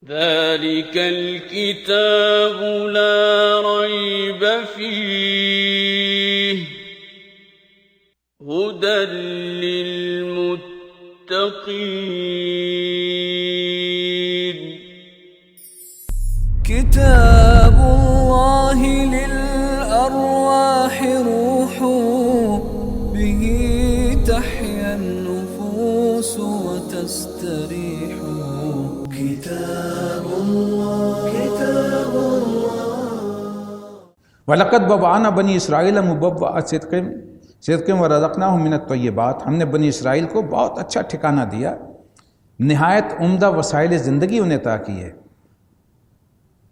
ذلك الكتاب لا ريب فيه هدى للمتقين كتاب الله للأرواح روح به تحيا النفوس وتستريح كتاب الله وَلَقَدْ بَوَّأْنَا بَنِي إِسْرَائِيلَ مُبَوَّأَ صِدْقٍ وَرَزَقْنَاهُم مِّنَ الطَّيِّبَاتِ ہم نے بنی اسرائیل کو بہت اچھا ٹھکانہ دیا، نہایت عمدہ وسائل زندگی انہیں عطا کی ہے،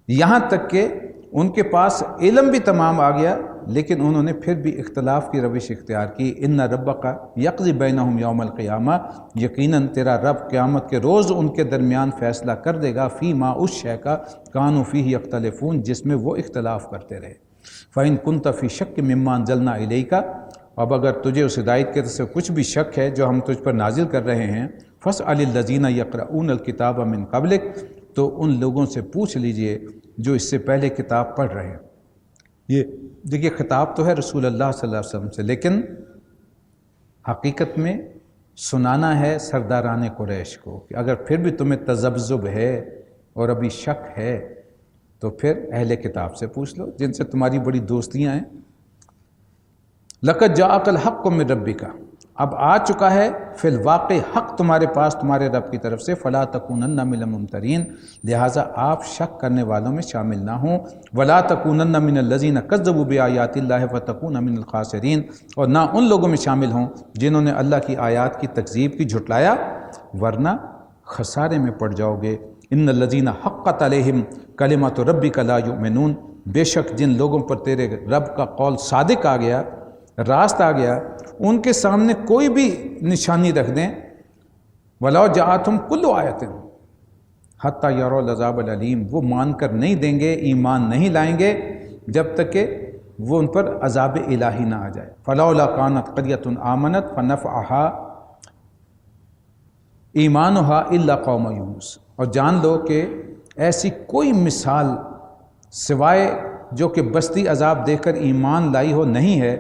یہاں تک کہ ان کے پاس علم بھی تمام آ گیا، لیکن انہوں نے پھر بھی اختلاف کی روش اختیار کی۔ اِنَّ رَبَّكَ يَقْضِي بَيْنَهُمْ يَوْمَ الْقِيَامَةِ یقیناً تیرا رب قیامت کے روز ان کے درمیان فیصلہ کر دے گا، فی ما اس شے کا کانوا فیہ یختلفون جس میں وہ اختلاف کرتے رہے۔ فَإِن كُنتَ فِي شَكٍّ مِّمَّا أَنزَلْنَا إِلَيْكَ اب اگر تجھے اس ہدایت کے سے کچھ بھی شک ہے جو ہم تجھ پر نازل کر رہے ہیں، فَاسْأَلِ الَّذِينَ يَقْرَؤُونَ الْكِتَابَ مِن قَبْلِكَ تو ان لوگوں سے پوچھ لیجئے جو اس سے پہلے کتاب پڑھ رہے ہیں۔ یہ دیکھیے خطاب تو ہے رسول اللہ صلی اللہ علیہ وسلم سے، لیکن حقیقت میں سنانا ہے سرداران قریش کو کہ اگر پھر بھی تمہیں تذبذب ہے اور ابھی شک ہے تو پھر اہل کتاب سے پوچھ لو جن سے تمہاری بڑی دوستیاں ہیں۔ لَقَدْ جَاءَكَ الْحَقُّ مِن رَبِّكَ اب آ چکا ہے فی الواقع حق تمہارے پاس تمہارے رب کی طرف سے، فَلَا تَكُونَنَّ مِنَ الْمُمْتَرِينَ لہٰذا آپ شک کرنے والوں میں شامل نہ ہوں، وَلَا تَكُونَنَّ مِنَ الَّذِينَ كَذَّبُوا بِآيَاتِ اللَّهِ فَتَكُونَ مِنَ الْخَاسِرِينَ اور نہ ان لوگوں میں شامل ہوں جنہوں نے اللہ کی آیات کی تکذیب کی، جھٹلایا، ورنہ خسارے میں پڑ جاؤ گے۔ إِنَّ الَّذِينَ حَقَّتْ عَلَيْهِمْ كَلِمَةُ رَبِّكَ لَا يُؤْمِنُونَ بے شک جن لوگوں پر تیرے رب کا قول صادق آ گیا، راست آ گیا، ان کے سامنے کوئی بھی نشانی رکھ دیں، وَلَوْ جَاءَتْهُمْ كُلُّ آیَةٍ حَتَّى يَرَوْا الْعَذَابَ الْأَلِيمَ وہ مان کر نہیں دیں گے، ایمان نہیں لائیں گے جب تک کہ وہ ان پر عذاب الہی نہ آ جائے۔ فَلَوْلَا كَانَتْ قَرْيَةٌ آمَنَتْ فَنَفَعَهَا ایمانُهَا إِلَّا قَوْمَ یونس اور جان لو کہ ایسی کوئی مثال سوائے جو کہ بستی عذاب دیکھ کر ایمان لائی ہو نہیں ہے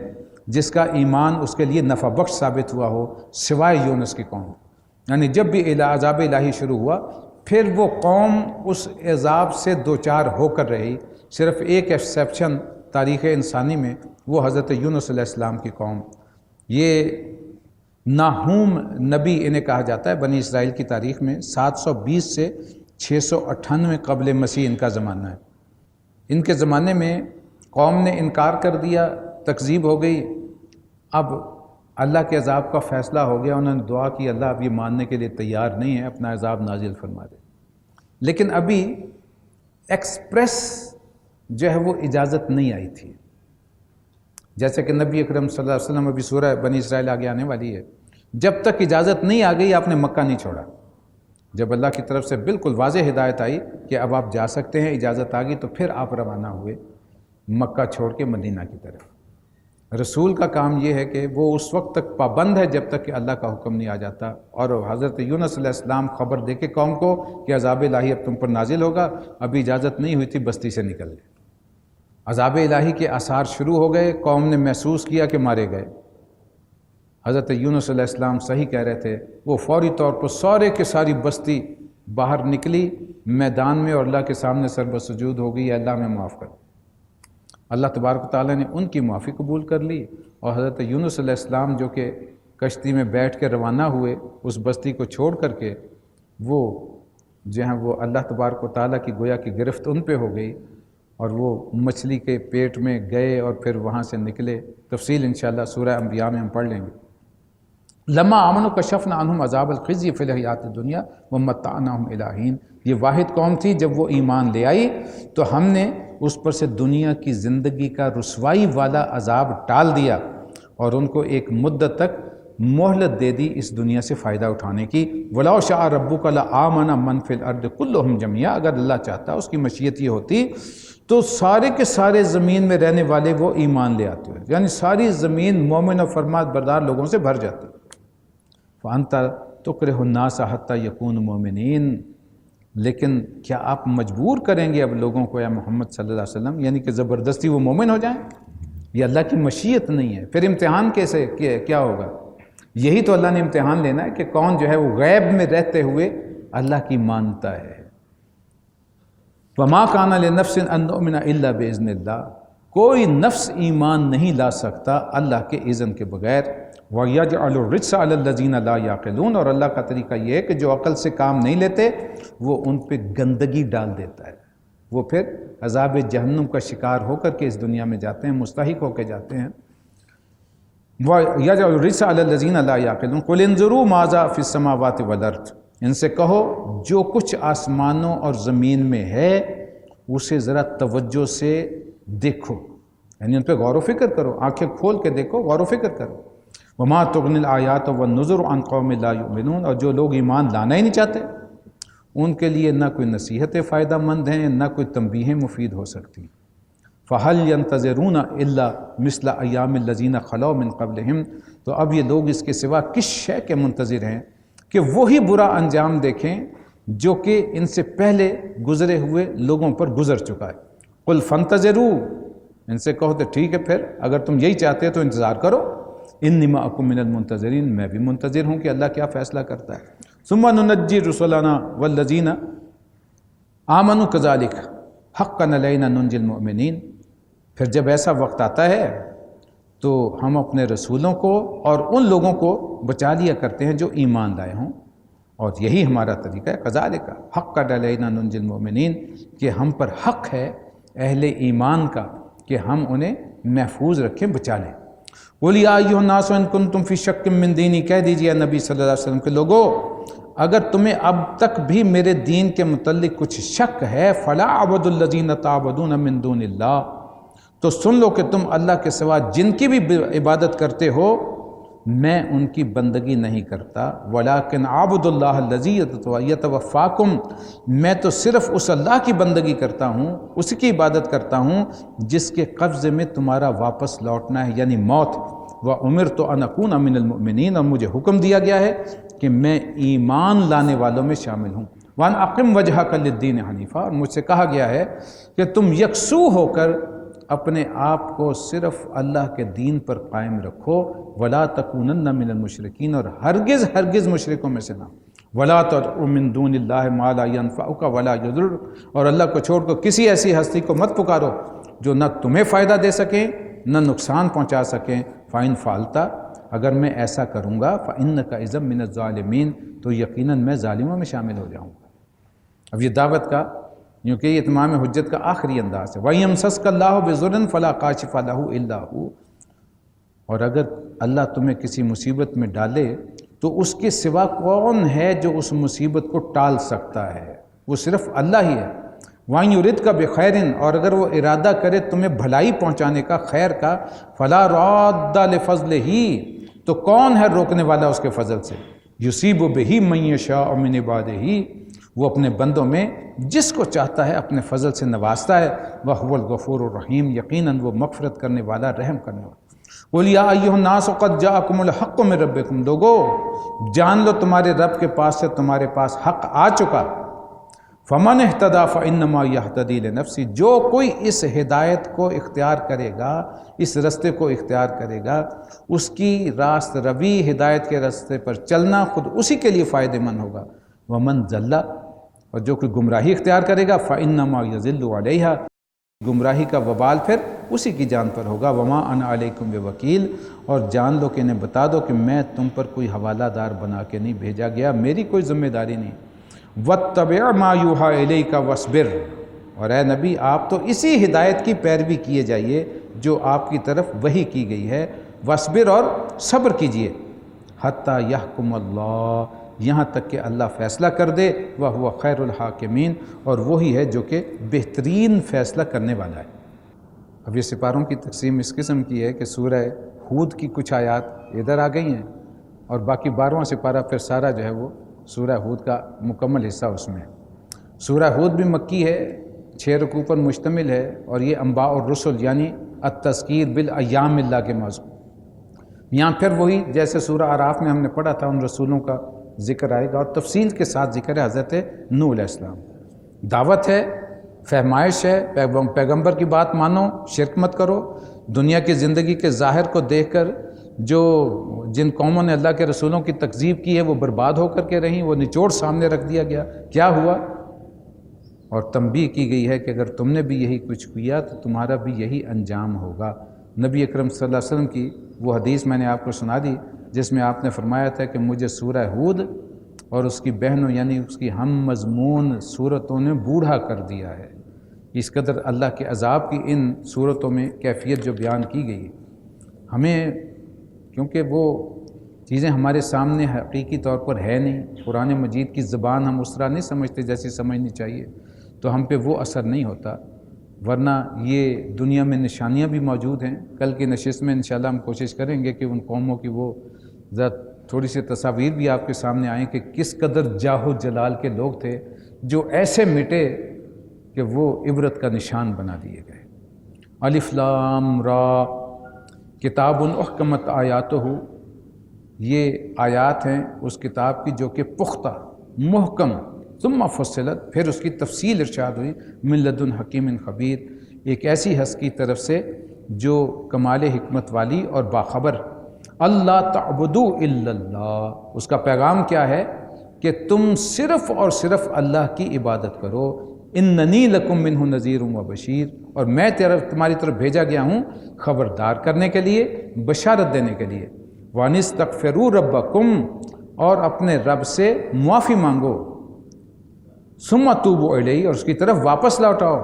جس کا ایمان اس کے لیے نفع بخش ثابت ہوا ہو سوائے یونس کی قوم۔ یعنی جب بھی عذاب الہی شروع ہوا پھر وہ قوم اس عذاب سے دوچار ہو کر رہی، صرف ایک ایکسیپشن تاریخ انسانی میں، وہ حضرت یونس علیہ السلام کی قوم۔ یہ ناہوم نبی انہیں کہا جاتا ہے بنی اسرائیل کی تاریخ میں، 720 سے 698 قبل مسیح ان کا زمانہ ہے۔ ان کے زمانے میں قوم نے انکار کر دیا، تکذیب ہو گئی، اب اللہ کے عذاب کا فیصلہ ہو گیا، انہوں نے دعا کی اللہ اب یہ ماننے کے لیے تیار نہیں ہے، اپنا عذاب نازل فرما دے۔ لیکن ابھی ایکسپریس جو ہے وہ اجازت نہیں آئی تھی، جیسے کہ نبی اکرم صلی اللہ علیہ وسلم ابھی سورہ بنی اسرائیل آگے آنے والی ہے، جب تک اجازت نہیں آ گئی آپ نے مکہ نہیں چھوڑا۔ جب اللہ کی طرف سے بالکل واضح ہدایت آئی کہ اب آپ جا سکتے ہیں، اجازت آ گئی، تو پھر آپ روانہ ہوئے مکہ چھوڑ کے مدینہ کی طرف۔ رسول کا کام یہ ہے کہ وہ اس وقت تک پابند ہے جب تک کہ اللہ کا حکم نہیں آ جاتا، اور حضرت یونس علیہ السلام خبر دے کے قوم کو کہ عذاب الہی اب تم پر نازل ہوگا، ابھی اجازت نہیں ہوئی تھی، بستی سے نکل گئے، عذاب الہی کے آثار شروع ہو گئے، قوم نے محسوس کیا کہ مارے گئے۔ حضرت یونس علیہ السلام صحیح کہہ رہے تھے، وہ فوری طور پر سارے کے ساری بستی باہر نکلی میدان میں اور اللہ کے سامنے سر بسجود ہو گئی، اللہ میں معاف کر۔ اللہ تبارک و تعالیٰ نے ان کی معافی قبول کر لی، اور حضرت یونس علیہ السلام جو کہ کشتی میں بیٹھ کے روانہ ہوئے اس بستی کو چھوڑ کر کے، وہ جو ہیں وہ اللہ تبارک و تعالیٰ کی گویا کی گرفت ان پہ ہو گئی، اور وہ مچھلی کے پیٹ میں گئے اور پھر وہاں سے نکلے۔ تفصیل انشاءاللہ سورہ انبیاء میں ہم پڑھ لیں گے۔ لما آمنوا کشفنا عنہم عذاب الخزی فی الحیات الدنیا ومتعناہم الی حین یہ واحد قوم تھی جب وہ ایمان لے آئی تو ہم نے اس پر سے دنیا کی زندگی کا رسوائی والا عذاب ٹال دیا اور ان کو ایک مدت تک مہلت دے دی اس دنیا سے فائدہ اٹھانے کی۔ وَلَوْ شَاءَ رَبُّكَ لَآمَنَ مَنْ فِي الْأَرْضِ كُلُّهُمْ جَمِيعًا اگر اللہ چاہتا اس کی مشیت یہ ہوتی تو سارے کے سارے زمین میں رہنے والے وہ ایمان لے آتے ہیں، یعنی ساری زمین مومن و فرما بردار لوگوں سے بھر جاتی۔ فَأَنْتَ تُكْرِهُ النَّاسَ حَتَّى يَكُونُوا مُؤْمِنِينَ لیکن کیا آپ مجبور کریں گے اب لوگوں کو یا محمد صلی اللہ علیہ وسلم، یعنی کہ زبردستی وہ مومن ہو جائیں؟ یہ اللہ کی مشیت نہیں ہے۔ پھر امتحان کیسے کیا ہوگا؟ یہی تو اللہ نے امتحان لینا ہے کہ کون جو ہے وہ غیب میں رہتے ہوئے اللہ کی مانتا ہے۔ وَمَا كَانَ لِنَفْسٍ أَن تُؤْمِنَ إِلَّا بِإِذْنِ اللَّهِ، کوئی نفس ایمان نہیں لا سکتا اللہ کے اذن کے بغیر۔ وَيَجْعَلُ الرِّجْسَ عَلَى الَّذِينَ لَا يَعْقِلُونَ، اور اللہ کا طریقہ یہ ہے کہ جو عقل سے کام نہیں لیتے وہ ان پہ گندگی ڈال دیتا ہے، وہ پھر عذاب جہنم کا شکار ہو کر کے اس دنیا میں جاتے ہیں، مستحق ہو کے جاتے ہیں۔ وَيَجْعَلُ الرِّجْسَ عَلَى الَّذِينَ لَا يَعْقِلُونَ قُلِ انظُرُوا مَاذَا فِي السَّمَاوَاتِ وَالْأَرْضِ، ان سے کہو جو کچھ آسمانوں اور زمین میں ہے اسے ذرا توجہ سے دیکھو، یعنی ان پہ غور و فکر کرو، آنکھیں کھول کے دیکھو، غور و فکر کرو۔ وَمَا تُغْنِ الْآيَاتُ وَالنُّذُرُ عَنْ قَوْمٍ لَا يُؤْمِنُونَ، اور جو لوگ ایمان لانا ہی نہیں چاہتے ان کے لیے نہ کوئی نصیحتیں فائدہ مند ہیں نہ کوئی تنبیہیں مفید ہو سکتی۔ فَهَلْ يَنْتَظِرُونَ إِلَّا مِثْلَ أَيَّامِ الَّذِينَ خَلَوْا مِنْ قَبْلِهِمْ، تو اب یہ لوگ اس کے سوا کس شے کے منتظر ہیں کہ وہی برا انجام دیکھیں جو کہ ان سے پہلے گزرے ہوئے لوگوں پر گزر چکا ہے۔ قُلْ فَانْتَظِرُوا، ان سے کہو تو ٹھیک ہے پھر اگر تم یہی چاہتے ہو تو انتظار کرو، اِنِّی مَعَکُم مِّنَ الْمُنتَظِرِینَ، میں بھی منتظر ہوں کہ اللہ کیا فیصلہ کرتا ہے۔ ثُمَّ نُنَجِّي رُسُلَنَا وَالَّذِينَ آمَنُوا كَذَلِكَ حَقًّا عَلَيْنَا نُنْجِي الْمُؤْمِنِينَ، پھر جب ایسا وقت آتا ہے تو ہم اپنے رسولوں کو اور ان لوگوں کو بچا لیا کرتے ہیں جو ایمان لائے ہوں، اور یہی ہمارا طریقہ ہے۔ كَذَلِكَ حَقًّا عَلَيْنَا نُنْجِي الْمُؤْمِنِينَ، کہ ہم پر حق ہے اہل ایمان کا کہ ہم انہیں محفوظ رکھیں، بچا لیں۔ قُلْ يَا أَيُّهَا النَّاسُ إِن كُنتُمْ فِي شَكٍّ مِّن دِينِي، کہہ دیجیے نبی صلی اللہ علیہ وسلم کے لوگو اگر تمہیں اب تک بھی میرے دین کے متعلق کچھ شک ہے، فَلَا أَعْبُدُ الَّذِينَ تَعْبُدُونَ مِن دُونِ اللَّهِ، تو سن لو کہ تم اللہ کے سوا جن کی بھی عبادت کرتے ہو میں ان کی بندگی نہیں کرتا۔ وَلَٰكِنْ أَعْبُدُ اللَّهَ الَّذِي يَتَوَفَّاكُمْ، میں تو صرف اس اللہ کی بندگی کرتا ہوں، اسی کی عبادت کرتا ہوں جس کے قبضے میں تمہارا واپس لوٹنا ہے، یعنی موت۔ وَأُمِرْتُ أَنْ أَكُونَ مِنَ الْمُؤْمِنِينَ، اور مجھے حکم دیا گیا ہے کہ میں ایمان لانے والوں میں شامل ہوں۔ وَأَنْ أَقِمْ وَجْهَكَ لِلدِّينِ حَنِيفًا، اور مجھ سے کہا گیا ہے کہ تم یکسو ہو کر اپنے آپ کو صرف اللہ کے دین پر قائم رکھو۔ وَلَا تَكُونَنَّ مِنَ الْمُشْرِكِينَ، اور ہرگز مشرکوں میں سے نہ۔ وَلَا تَدْعُ مِن دُونِ اللَّهِ مَا لَا يَنفَعُكَ وَلَا يَضُرُّكَ، اور اللہ کو چھوڑ کر کسی ایسی ہستی کو مت پکارو جو نہ تمہیں فائدہ دے سکیں نہ نقصان پہنچا سکیں۔ فَإِن فَعَلْتَ، اگر میں ایسا کروں گا، فَإِنَّكَ إِذًا مِنَ الظَّالِمِينَ، تو یقیناً میں ظالموں میں شامل ہو جاؤں گا۔ اب یہ دعوت کا، کیونکہ یہ اتمام حجت کا آخری انداز ہے۔ وَيَمْسَسْكَ اللَّهُ بِضُرٍّ فَلَا كَاشِفَ لَهُ إِلَّا هُوَ، اور اگر اللہ تمہیں کسی مصیبت میں ڈالے تو اس کے سوا کون ہے جو اس مصیبت کو ٹال سکتا ہے؟ وہ صرف اللہ ہی ہے۔ وَإِن يُرِدْكَ بِخَيْرٍ، اور اگر وہ ارادہ کرے تمہیں بھلائی پہنچانے کا، خیر کا، فَلَا رَادَّ لِفَضْلِهِ، تو کون ہے روکنے والا اس کے فضل سے؟ يُصِيبُ بِهِ مَن يَشَاءُ مِنْ عِبَادِهِ، وہ اپنے بندوں میں جس کو چاہتا ہے اپنے فضل سے نوازتا ہے۔ وَهُوَ الْغَفُورُ الرَّحِيمُ، یقیناً وہ مغفرت کرنے والا، رحم کرنے والا۔ قُلْ يَا أَيُّهَا النَّاسُ قَدْ جَاءَكُمُ الْحَقُّ مِن رَبِّكُمْ، لوگو جان لو تمہارے رب کے پاس سے تمہارے پاس حق آ چکا۔ فَمَنِ اهْتَدَىٰ فَإِنَّمَا يَهْتَدِي لِنَفْسِهِ، جو کوئی اس ہدایت کو اختیار کرے گا، اس رستے کو اختیار کرے گا، اس کی راست روی ہدایت کے رستے پر چلنا خود اسی کے لیے فائدہ مند ہوگا۔ وَمَنْ ضَلَّ، اور جو کوئی گمراہی اختیار کرے گا، فَإِنَّمَا يَضِلُّ عَلَيْهَا، گمراہی کا وبال پھر اسی کی جان پر ہوگا۔ وَمَا أَنَا عَلَيْكُمْ بِوَكِيلٍ، اور جان لو کہ انہیں بتا دو کہ میں تم پر کوئی حوالہ دار بنا کے نہیں بھیجا گیا، میری کوئی ذمہ داری نہیں۔ وَاتَّبِعْ مَا يُوحَىٰ إِلَيْكَ وَاصْبِرْ، اور اے نبی آپ تو اسی ہدایت کی پیروی کیے جائیے جو آپ کی طرف وحی کی گئی ہے۔ وَاصْبِرْ، اور صبر کیجیے۔ حَتَّىٰ يَحْكُمَ اللَّهُ، یہاں تک کہ اللہ فیصلہ کر دے۔ وَهُوَ خَيْرُ الْحَاكِمِينَ، اور وہی ہے جو کہ بہترین فیصلہ کرنے والا ہے۔ اب یہ سپاروں کی تقسیم اس قسم کی ہے کہ سورہ ہود کی کچھ آیات ادھر آ گئی ہیں، اور باقی 12واں سپارہ پھر سارا جو ہے وہ سورہ ہود کا مکمل حصہ اس میں ہے۔ سورہ ہود بھی مکی ہے، 6 رکوع پر مشتمل ہے، اور یہ انباء الرسل یعنی التذکیر بالایام اللہ کے موضوع۔ یہاں پھر وہی جیسے سورہ اعراف میں ہم نے پڑھا تھا ان رسولوں کا ذکر آئے گا، اور تفصیل کے ساتھ ذکر ہے حضرت نوح علیہ السلام۔ دعوت ہے، فہمائش ہے، پیغمبر کی بات مانو، شرک مت کرو۔ دنیا کی زندگی کے ظاہر کو دیکھ کر جن قوموں نے اللہ کے رسولوں کی تکذیب کی ہے وہ برباد ہو کر کے رہیں، وہ نچوڑ سامنے رکھ دیا گیا، کیا ہوا؟ اور تنبیہ کی گئی ہے کہ اگر تم نے بھی یہی کچھ کیا تو تمہارا بھی یہی انجام ہوگا۔ نبی اکرم صلی اللہ علیہ وسلم کی وہ حدیث میں نے آپ کو سنا دی جس میں آپ نے فرمایا تھا کہ مجھے سورہ ہود اور اس کی بہنوں یعنی اس کی ہم مضمون صورتوں نے بوڑھا کر دیا ہے۔ اس قدر اللہ کے عذاب کی ان صورتوں میں کیفیت جو بیان کی گئی، ہمیں کیونکہ وہ چیزیں ہمارے سامنے حقیقی طور پر ہے نہیں، قرآن مجید کی زبان ہم اس طرح نہیں سمجھتے جیسی سمجھنی چاہیے، تو ہم پہ وہ اثر نہیں ہوتا، ورنہ یہ دنیا میں نشانیاں بھی موجود ہیں۔ کل کی نشست میں انشاءاللہ ہم کوشش کریں گے کہ ان قوموں کی وہ تھوڑی سی تصاویر بھی آپ کے سامنے آئیں کہ کس قدر جاہ و جلال کے لوگ تھے جو ایسے مٹے کہ وہ عبرت کا نشان بنا دیے گئے۔ الف لام را کتاب احکمت آیاتہ، یہ آیات ہیں اس کتاب کی جو کہ پختہ محکم، ثم فصلت، پھر اس کی تفصیل ارشاد ہوئی، من لدن حکیم خبیر، ایک ایسی ہست کی طرف سے جو کمال حکمت والی اور باخبر۔ اللہ تعبدوا الا اللہ، اس کا پیغام کیا ہے کہ تم صرف اور صرف اللہ کی عبادت کرو۔ اننی لکم منہ نذیر و بشیر، اور میں تمہاری طرف بھیجا گیا ہوں خبردار کرنے کے لیے، بشارت دینے کے لیے۔ وَانِسْتَغْفِرُوا رَبَّكُمْ، اور اپنے رب سے معافی مانگو، ثُمَّ تُوبُوا الیہ، اور اس کی طرف واپس لوٹاؤ۔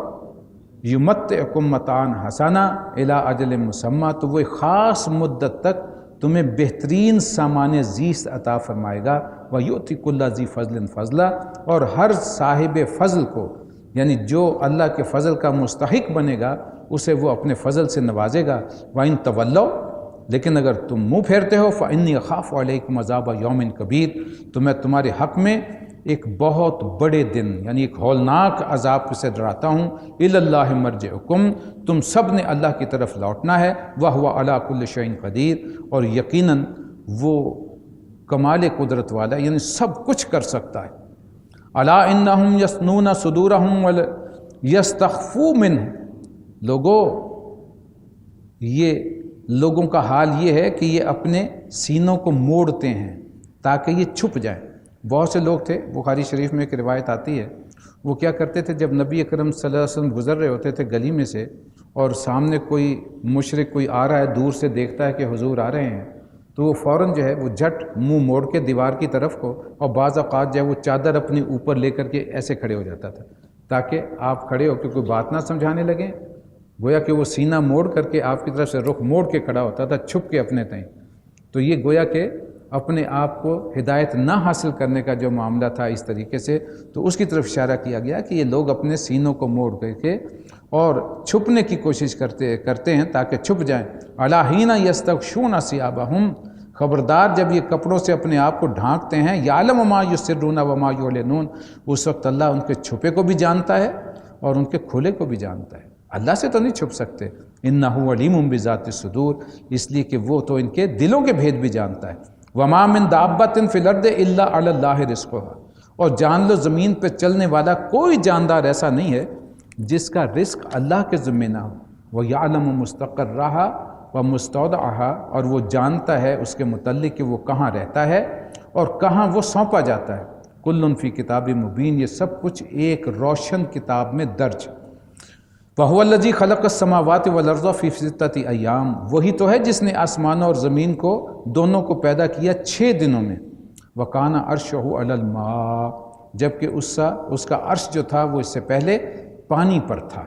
یُمَتِّعْکُم مَتَاعًا حَسَنًا اِلیٰ اَجَلٍ مُّسَمًّى، تو وہ خاص مدت تک تمہیں بہترین سامان زیست عطا فرمائے گا۔ وَيُؤْتِ كُلَّ ذِي فَضْلٍ فَضْلًا، اور ہر صاحب فضل کو، یعنی جو اللہ کے فضل کا مستحق بنے گا اسے وہ اپنے فضل سے نوازے گا۔ وَإِن تَوَلَّوْا، لیکن اگر تم منہ پھیرتے ہو، فَإِنِّي أَخَافُ عَلَيْكُمْ عَذَابَ يَوْمٍ كَبِيرٍ، تو میں تمہارے حق میں ایک بہت بڑے دن یعنی ایک ہولناک عذاب سے ڈراتا ہوں۔ إِلَى اللَّهِ مَرْجِعُكُمْ، تم سب نے اللہ کی طرف لوٹنا ہے۔ وَهُوَ عَلَى كُلِّ شَيْءٍ قَدِيرٌ، اور یقیناً وہ کمال قدرت والا یعنی سب کچھ کر سکتا ہے۔ الا انہم یثنون صدورہم ویستخفوا منہ، لوگوں یہ لوگوں کا حال یہ ہے کہ یہ اپنے سینوں کو موڑتے ہیں تاکہ یہ چھپ جائیں۔ بہت سے لوگ تھے، بخاری شریف میں ایک روایت آتی ہے، وہ کیا کرتے تھے جب نبی اکرم صلی اللہ علیہ وسلم گزر رہے ہوتے تھے گلی میں سے اور سامنے کوئی مشرک کوئی آ رہا ہے، دور سے دیکھتا ہے کہ حضور آ رہے ہیں، تو وہ فوراً جو ہے وہ جھٹ منہ موڑ کے دیوار کی طرف کو، اور بعض اوقات جو ہے وہ چادر اپنی اوپر لے کر کے ایسے کھڑے ہو جاتا تھا تاکہ آپ کھڑے ہو کے کوئی بات نہ سمجھانے لگیں، گویا کہ وہ سینہ موڑ کر کے آپ کی طرف سے رخ موڑ کے کھڑا ہوتا تھا چھپ کے اپنے تئیں۔ تو یہ گویا کہ اپنے آپ کو ہدایت نہ حاصل کرنے کا جو معاملہ تھا اس طریقے سے، تو اس کی طرف اشارہ کیا گیا کہ یہ لوگ اپنے سینوں کو موڑ کر کے اور چھپنے کی کوشش کرتے ہیں تاکہ چھپ جائیں۔ الا حین یستغشون ثیابہم، خبردار جب یہ کپڑوں سے اپنے آپ کو ڈھانکتے ہیں، یعلم ما یسرون وما یعلنون، اس وقت اللہ ان کے چھپے کو بھی جانتا ہے اور ان کے کھلے کو بھی جانتا ہے۔ اللہ سے تو نہیں چھپ سکتے، انہ علیم بذات الصدور، اس لیے کہ وہ تو ان کے دلوں کے بھید بھی جانتا ہے۔ وما من دابۃ فی الارض الا علی اللہ رزقها، اور جان لو زمین پہ چلنے والا کوئی جاندار ایسا نہیں ہے جس کا رزق اللہ کے ذمہ نہ ہو۔ ویعلم مستقرها ومستودعها، اور وہ جانتا ہے اس کے متعلق کہ وہ کہاں رہتا ہے اور کہاں وہ سونپا جاتا ہے۔ کل فی کتاب مبین، یہ سب کچھ ایک روشن کتاب میں درج۔ وَهُوَ الَّذِي خَلَقَ السَّمَاوَاتِ وَالْأَرْضَ فِي سِتَّةِ أَيَّامٍ، وہی تو ہے جس نے آسمان اور زمین کو دونوں کو پیدا کیا 6 دنوں میں۔ وَكَانَ عَرْشُهُ عَلَى الْمَاءِ، جبکہ اس کا عرش جو تھا وہ اس سے پہلے پانی پر تھا۔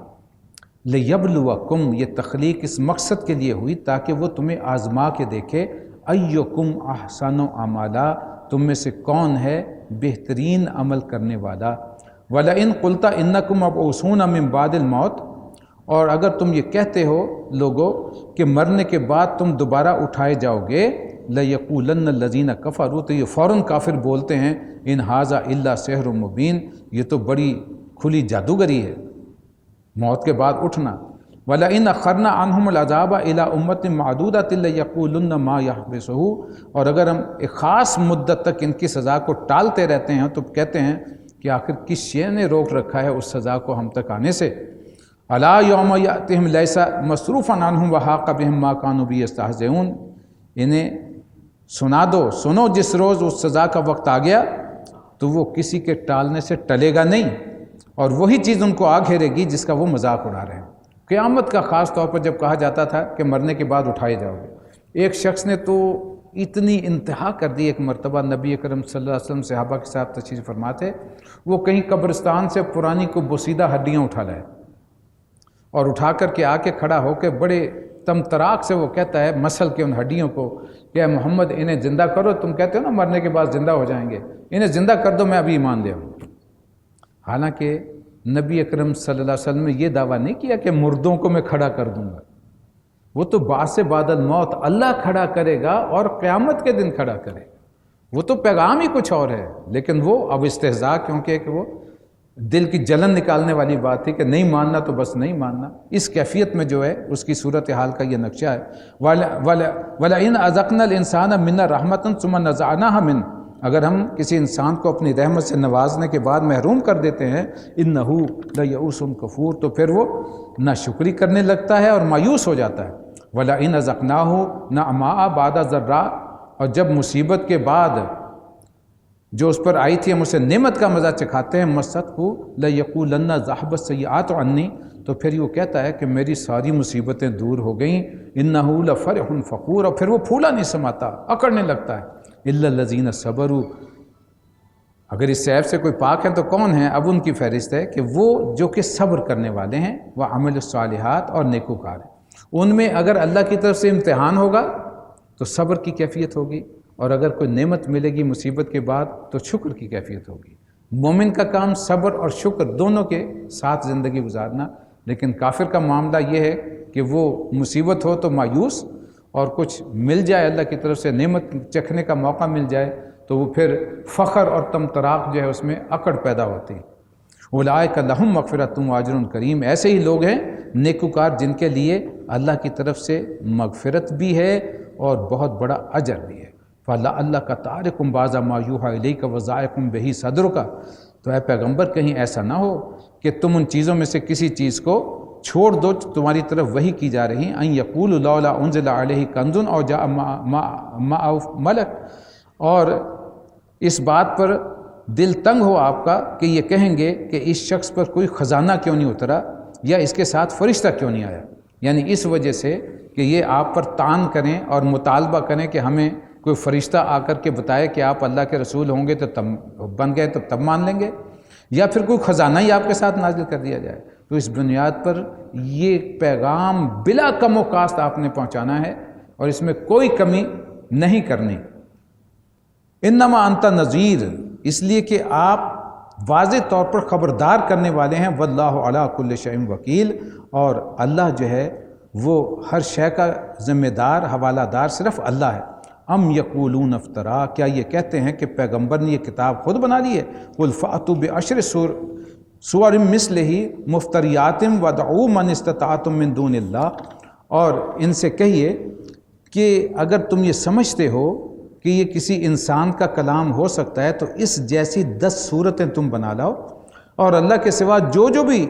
لِيَبْلُوَكُمْ، یہ تخلیق اس مقصد کے لیے ہوئی تاکہ وہ تمہیں آزما کے دیکھے، أَيُّكُمْ أَحْسَنُ عَمَلًا، تم میں سے کون ہے بہترین عمل کرنے والا۔ وَلَئِن قُلْتَ إِنَّكُمْ مَبْعُوثُونَ مِن بَعْدِ الْمَوْتِ، اور اگر تم یہ کہتے ہو لوگوں کہ مرنے کے بعد تم دوبارہ اٹھائے جاؤ گے، لَيَقُولَنَّ الَّذِينَ كَفَرُوا، تو یہ فوراً کافر بولتے ہیں، إِنْ هَذَا إِلَّا سِحْرٌ مُبِينٌ، یہ تو بڑی کھلی جادوگری ہے موت کے بعد اٹھنا۔ وَلَئِنْ أَخَّرْنَا عَنْهُمُ الْعَذَابَ إِلَىٰ أُمَّةٍ مَّعْدُودَةٍ لَيَقُولُنَّ مَا يَحْبِسُهُ، اور اگر ہم ایک خاص مدت تک ان کی سزا کو ٹالتے رہتے ہیں تو کہتے ہیں کہ آخر کس شے نے روک رکھا ہے اس سزا کو ہم تک آنے سے۔ أَلَا يَوْمَ يَأْتِهِمْ لَيْسَ مَصْرُوفًا عَنْهُمْ وَحَاقَ بِهِمْ مَا كَانُوا بِهِ يَسْتَهْزِئُونَ، انہیں سنا دو، سنو جس روز اس سزا کا وقت آ گیا تو وہ کسی کے ٹالنے سے ٹلے گا نہیں، اور وہی چیز ان کو آ گھیرے گی جس کا وہ مذاق اڑا رہے ہیں۔ قیامت کا خاص طور پر جب کہا جاتا تھا کہ مرنے کے بعد اٹھائے جاؤ گے، ایک شخص نے تو اتنی انتہا کر دی، ایک مرتبہ نبی اکرم صلی اللہ علیہ وسلم صحابہ کے ساتھ تشریف فرما تھے، وہ کہیں قبرستان سے پرانی کو بوسیدہ ہڈیاں اٹھا لائے اور اٹھا کر کے آ کے کھڑا ہو کے بڑے تمطراق سے وہ کہتا ہے مسل کے ان ہڈیوں کو کہ اے محمد انہیں زندہ کرو، تم کہتے ہو نا مرنے کے بعد زندہ ہو جائیں گے، انہیں زندہ کر دو، میں ابھی ایمان لے آؤں۔ حالانکہ نبی اکرم صلی اللہ علیہ وسلم نے یہ دعویٰ نہیں کیا کہ مردوں کو میں کھڑا کر دوں گا، وہ تو بعث بعد الموت اللہ کھڑا کرے گا اور قیامت کے دن کھڑا کرے گا، وہ تو پیغام ہی کچھ اور ہے، لیکن وہ اب استہزاء کیونکہ کہ وہ دل کی جلن نکالنے والی بات تھی کہ نہیں ماننا تو بس نہیں ماننا، اس کیفیت میں جو ہے اس کی صورتحال کا یہ نقشہ ہے۔ وَلَئِنْ أَذَقْنَا الْإِنسَانَ مِنَّا رَحْمَةً ثُمَّ نَزَعْنَاهَا مِنْهُ، اگر ہم کسی انسان کو اپنی رحمت سے نوازنے کے بعد محروم کر دیتے ہیں، إِنَّهُ لَيَئُوسٌ کفور، تو پھر وہ ناشکری کرنے لگتا ہے اور مایوس ہو جاتا ہے۔ وَلَئِنْ أَذَقْنَاهُ نَعْمَاءَ بَعْدَ ضَرَّاءَ، اور جب مصیبت کے بعد جو اس پر آئی تھی ہم اسے نعمت کا مزہ چکھاتے ہیں، مَسَّتْهُ لَيَقُولَنَّ ذَهَبَ السَّيِّئَاتُ عَنِّي، تو پھر وہ کہتا ہے کہ میری ساری مصیبتیں دور ہو گئیں۔ إِنَّهُ لَفَرِحٌ فَخُورٌ، اور پھر وہ پھولا نہیں سماتا، اکڑنے لگتا ہے۔ إِلَّا الَّذِينَ صَبَرُوا، اگر اس عیب سے کوئی پاک ہیں تو کون ہیں؟ اب ان کی فہرست ہے کہ وہ جو کہ صبر کرنے والے ہیں، وَعَمِلُوا الصَّالِحَاتِ، اور نیکوکار ہیں۔ ان میں اگر اللہ کی طرف سے امتحان ہوگا تو صبر کی کیفیت ہوگی، اور اگر کوئی نعمت ملے گی مصیبت کے بعد تو شکر کی کیفیت ہوگی۔ مومن کا کام صبر اور شکر دونوں کے ساتھ زندگی گزارنا، لیکن کافر کا معاملہ یہ ہے کہ وہ مصیبت ہو تو مایوس، اور کچھ مل جائے اللہ کی طرف سے نعمت چکھنے کا موقع مل جائے تو وہ پھر فخر اور تمطراق جو ہے اس میں اکڑ پیدا ہوتی ہے۔ اولئک لہم مغفرۃ واجر کریم، ایسے ہی لوگ ہیں نیکوکار جن کے لیے اللہ کی طرف سے مغفرت بھی ہے اور بہت بڑا اجر بھی ہے۔ فَلَعَلَّكَ تَارِكٌ بَعْضَ مَا يُوحَىٰ إِلَيْكَ وَضَائِقٌ بِهِ صَدْرُكَ، تو اے پیغمبر کہیں ایسا نہ ہو کہ تم ان چیزوں میں سے کسی چیز کو چھوڑ دو تمہاری طرف وحی کی جا رہی، ان یقول لولا انزل علیہ کنز او جاء معه ملک، اور اس بات پر دل تنگ ہو آپ کا کہ یہ کہیں گے کہ اس شخص پر کوئی خزانہ کیوں نہیں اترا، یا اس کے ساتھ فرشتہ کیوں نہیں آیا، یعنی اس وجہ سے کہ یہ آپ پر طعن کریں اور مطالبہ کریں کہ ہمیں کوئی فرشتہ آ کر کے بتائے کہ آپ اللہ کے رسول ہوں گے تو تب بن گئے تو تب مان لیں گے، یا پھر کوئی خزانہ ہی آپ کے ساتھ نازل کر دیا جائے۔ تو اس بنیاد پر یہ پیغام بلا کم و کاست آپ نے پہنچانا ہے اور اس میں کوئی کمی نہیں کرنی۔ انما انت نذیر، اس لیے کہ آپ واضح طور پر خبردار کرنے والے ہیں، واللہ علی کل شیء وکیل، اور اللہ جو ہے وہ ہر شے کا ذمہ دار، حوالہ دار صرف اللہ ہے۔ ام یقولون افطرا، کیا یہ کہتے ہیں کہ پیغمبر نے یہ کتاب خود بنا لی ہے؟ قل فأتوا بعشر سور مثلہ مفتریات ودعوا من استطعتم من دون اللہ، اور ان سے کہیے کہ اگر تم یہ سمجھتے ہو کہ یہ کسی انسان کا کلام ہو سکتا ہے تو اس جیسی 10 صورتیں تم بنا لاؤ، اور اللہ کے سوا جو جو بھی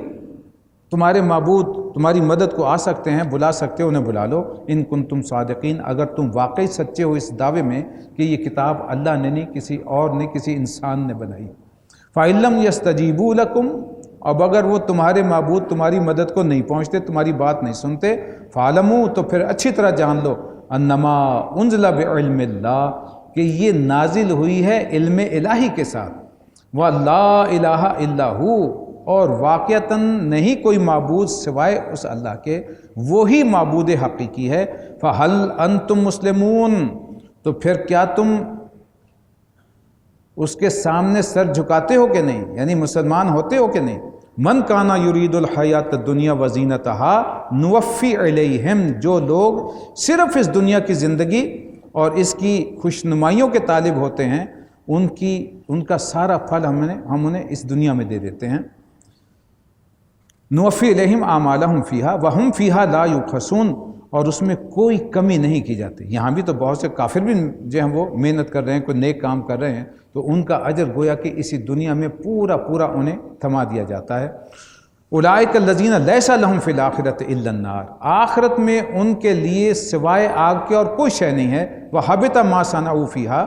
تمہارے معبود تمہاری مدد کو آ سکتے ہیں بلا سکتے ہو انہیں بلا لو، ان کنتم صادقین، اگر تم واقعی سچے ہو اس دعوے میں کہ یہ کتاب اللہ نے نہیں کسی اور نے کسی انسان نے بنائی۔ فَإِن لَّمْ يَسْتَجِيبُوا لَكُمْ، اب اگر وہ تمہارے معبود تمہاری مدد کو نہیں پہنچتے، تمہاری بات نہیں سنتے، فَعْلَمُوا، تو پھر اچھی طرح جان لو، انما انزل بعلم اللہ، کہ یہ نازل ہوئی ہے علم الہی کے ساتھ، وَلَا إِلَٰهَ إِلَّا هُوَ، اور واقعتاً نہیں کوئی معبود سوائے اس اللہ کے، وہی معبود حقیقی ہے۔ فَهَلْ أَنْتُمْ مُسْلِمُونَ، تو پھر کیا تم اس کے سامنے سر جھکاتے ہو کہ نہیں، یعنی مسلمان ہوتے ہو کہ نہیں؟ من کانا یرید الحیات الدنیا وزینتہا نوفی الیہم، جو لوگ صرف اس دنیا کی زندگی اور اس کی خوشنمائیوں کے طالب ہوتے ہیں، ان کا سارا پھل ہم انہیں اس دنیا میں دے دیتے ہیں۔ نوفی الیہم اعمالہم فیہا وہم فیہا لا یبخسون، اور اس میں کوئی کمی نہیں کی جاتی۔ یہاں بھی تو بہت سے کافر بھی جو ہیں وہ محنت کر رہے ہیں، کوئی نیک کام کر رہے ہیں، تو ان کا اجر گویا کہ اسی دنیا میں پورا پورا انہیں تھما دیا جاتا ہے۔ اولئک الذین لیس لہم فی الآخرۃ الا النار، آخرت میں ان کے لیے سوائے آگ کے اور کوئی شے نہیں ہے۔ وحبط ما صنعوا فیہا،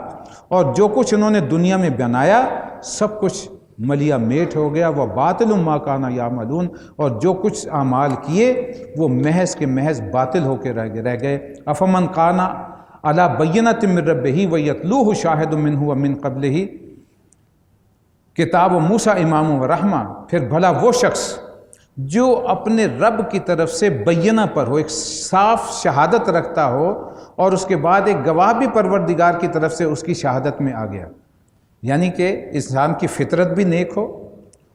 اور جو کچھ انہوں نے دنیا میں بنایا سب کچھ ملیا میٹ ہو گیا۔ وہ باطل ما کانوا یعملون، اور جو کچھ اعمال کیے وہ محض کے محض باطل ہو کے رہ گئے۔ افمن کان علی بینۃ من ربہ ویتلوہ شاہد منہ ومن قبلہ کتاب موسیٰ امام و رحمہ، پھر بھلا وہ شخص جو اپنے رب کی طرف سے بینہ پر ہو، ایک صاف شہادت رکھتا ہو، اور اس کے بعد ایک گواہ بھی پروردگار کی طرف سے اس کی شہادت میں آ گیا، یعنی کہ انسان کی فطرت بھی نیک ہو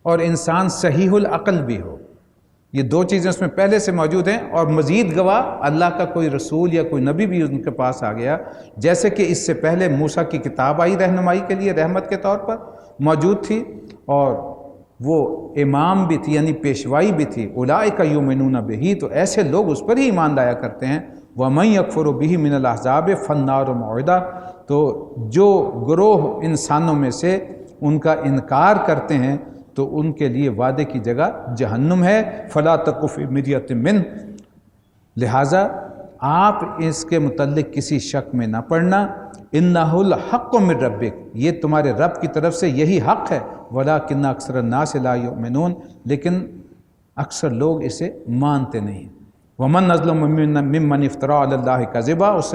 اور انسان صحیح العقل بھی ہو، یہ دو چیزیں اس میں پہلے سے موجود ہیں، اور مزید گواہ اللہ کا کوئی رسول یا کوئی نبی بھی ان کے پاس آ گیا، جیسے کہ اس سے پہلے موسیٰ کی کتاب آئی رہنمائی کے لیے رحمت کے طور پر موجود تھی، اور وہ امام بھی تھی یعنی پیشوائی بھی تھی۔ اولئک یؤمنون بہ، تو ایسے لوگ اس پر ہی ایمان لایا کرتے ہیں۔ ومن یکفر بہ من الاحزاب فالنار موعدہ، تو جو گروہ انسانوں میں سے ان کا انکار کرتے ہیں تو ان کے لیے وعدے کی جگہ جہنم ہے۔ فلا تک فی مریۃ منہ، لہٰذا آپ اس کے متعلق کسی شک میں نہ پڑنا۔ انہ الحق من ربک، یہ تمہارے رب کی طرف سے یہی حق ہے۔ ولکن اکثر الناس لا یؤمنون، لیکن اکثر لوگ اسے مانتے نہیں۔ ومن اظلم ممن افتری علی اللہ کذبا، اس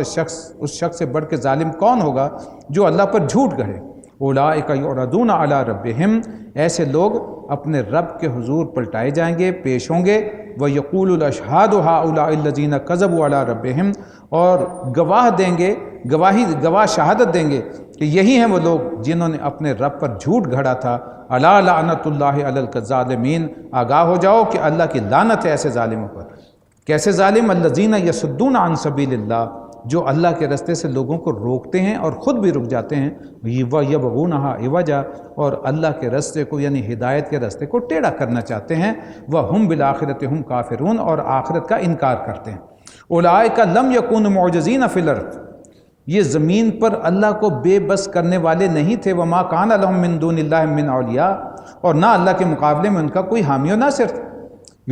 شخص سے بڑھ کے ظالم کون ہوگا جو اللہ پر جھوٹ گڑھے۔ اولئک یعرضون علی ربہم، ایسے لوگ اپنے رب کے حضور پلٹائے جائیں گے، پیش ہوں گے۔ وَيَقُولُ الْأَشْهَادُ هَؤُلَاءِ الَّذِينَ كَذَبُوا عَلَىٰ رَبِّهِمْ، اور گواہ دیں گے، گواہ شہادت دیں گے کہ یہی ہیں وہ لوگ جنہوں نے اپنے رب پر جھوٹ گھڑا تھا۔ الا لعنت اللہ علی الظالمین، آگاہ ہو جاؤ کہ اللہ کی لعنت ہے ایسے ظالموں پر۔ کیسے ظالم؟ الذین یصدون عن سبیل اللہ، جو اللہ کے راستے سے لوگوں کو روکتے ہیں اور خود بھی رک جاتے ہیں۔ وَيَبْغُونَهَا عِوَجًا، اور اللہ کے راستے کو یعنی ہدایت کے راستے کو ٹیڑھا کرنا چاہتے ہیں۔ وَهُمْ بِالْآخِرَةِ هُمْ کافرون، اور آخرت کا انکار کرتے ہیں۔ اولئک لم یکونوا معجزین فی الارض، یہ زمین پر اللہ کو بے بس کرنے والے نہیں تھے۔ وما کان لهم من دون اللہ من اولیاء، اور نہ اللہ کے مقابلے میں ان کا کوئی حامی و ناصر تھا۔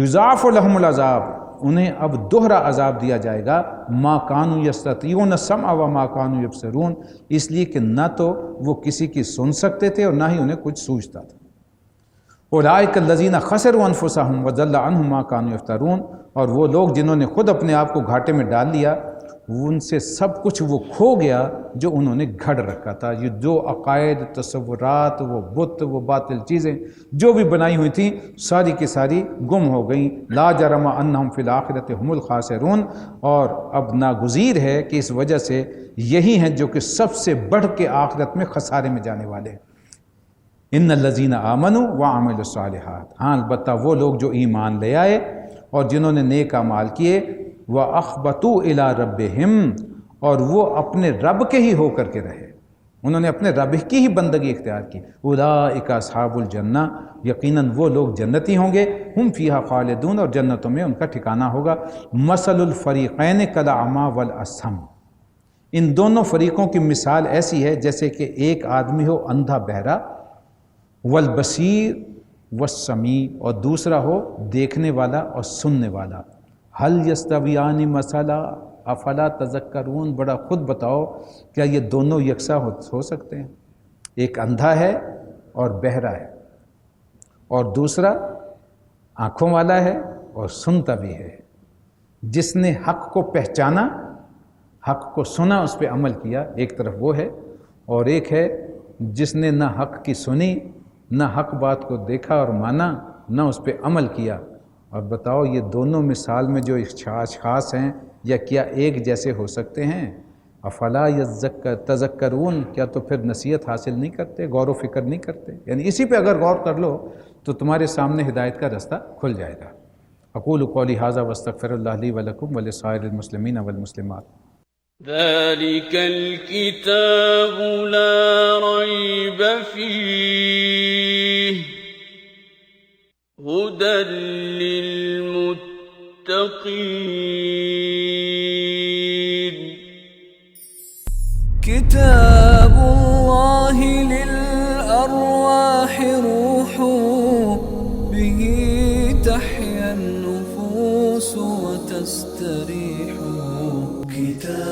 یضاعف لهم العذاب، انہیں اب دوہرا عذاب دیا جائے گا۔ ما کانوا یستطیعون السمع وما کانوا یبصرون، اس لیے کہ نہ تو وہ کسی کی سن سکتے تھے اور نہ ہی انہیں کچھ سوچتا تھا۔ اولئک الذین خسروا انفسهم وضل عنهم ما کانوا یفترون، اور وہ لوگ جنہوں نے خود اپنے آپ کو گھاٹے میں ڈال لیا، ان سے سب کچھ وہ کھو گیا جو انہوں نے گھڑ رکھا تھا۔ یہ جو عقائد، تصورات، وہ بت، وہ باطل چیزیں جو بھی بنائی ہوئی تھیں، ساری کی ساری گم ہو گئیں۔ لا جرم انہم فی الآخرۃ هم الخاسرون، اور اب ناگزیر ہے کہ اس وجہ سے یہی ہیں جو کہ سب سے بڑھ کے آخرت میں خسارے میں جانے والے ہیں۔ ان الذین آمنوا وعملوا الصالحات، ہاں البتہ وہ لوگ جو ایمان لے آئے اور جنہوں نے نیک اعمال کیے۔ وَأَخْبَتُوا إِلَىٰ رَبِّهِمْ، اور وہ اپنے رب کے ہی ہو کر کے رہے، انہوں نے اپنے رب کی ہی بندگی اختیار کی۔ اولئک اصحاب الجنہ، یقیناً وہ لوگ جنتی ہوں گے۔ ہم فیہا خالدون، اور جنتوں میں ان کا ٹھکانہ ہوگا۔ مثل الفریقین کالأعمیٰ والأصم، ان دونوں فریقوں کی مثال ایسی ہے جیسے کہ ایک آدمی ہو اندھا بہرا، والبصیر والسمیع، اور دوسرا ہو دیکھنے والا اور سننے والا۔ حل یستویان مثلا افلا تذکرون، بڑا خود بتاؤ کیا یہ دونوں یکساں ہو سکتے ہیں؟ ایک اندھا ہے اور بہرا ہے، اور دوسرا آنکھوں والا ہے اور سنتا بھی ہے۔ جس نے حق کو پہچانا، حق کو سنا، اس پہ عمل کیا، ایک طرف وہ ہے، اور ایک ہے جس نے نہ حق کی سنی، نہ حق بات کو دیکھا اور مانا، نہ اس پہ عمل کیا۔ اور بتاؤ یہ دونوں مثال میں جو اشخاص ہیں یا کیا ایک جیسے ہو سکتے ہیں؟ افلا تذکرون، کیا تو پھر نصیحت حاصل نہیں کرتے، غور و فکر نہیں کرتے؟ یعنی اسی پہ اگر غور کر لو تو تمہارے سامنے ہدایت کا رستہ کھل جائے گا۔ اقول قولی ھذا واستغفر اللہ لی ولکم ولسائر المسلمین والمسلمات۔ ذلك الكتاب لا ريب فيه هدى للمتقين. كتاب الله للأرواح روح، به تحيا النفوس وتستريح. كتاب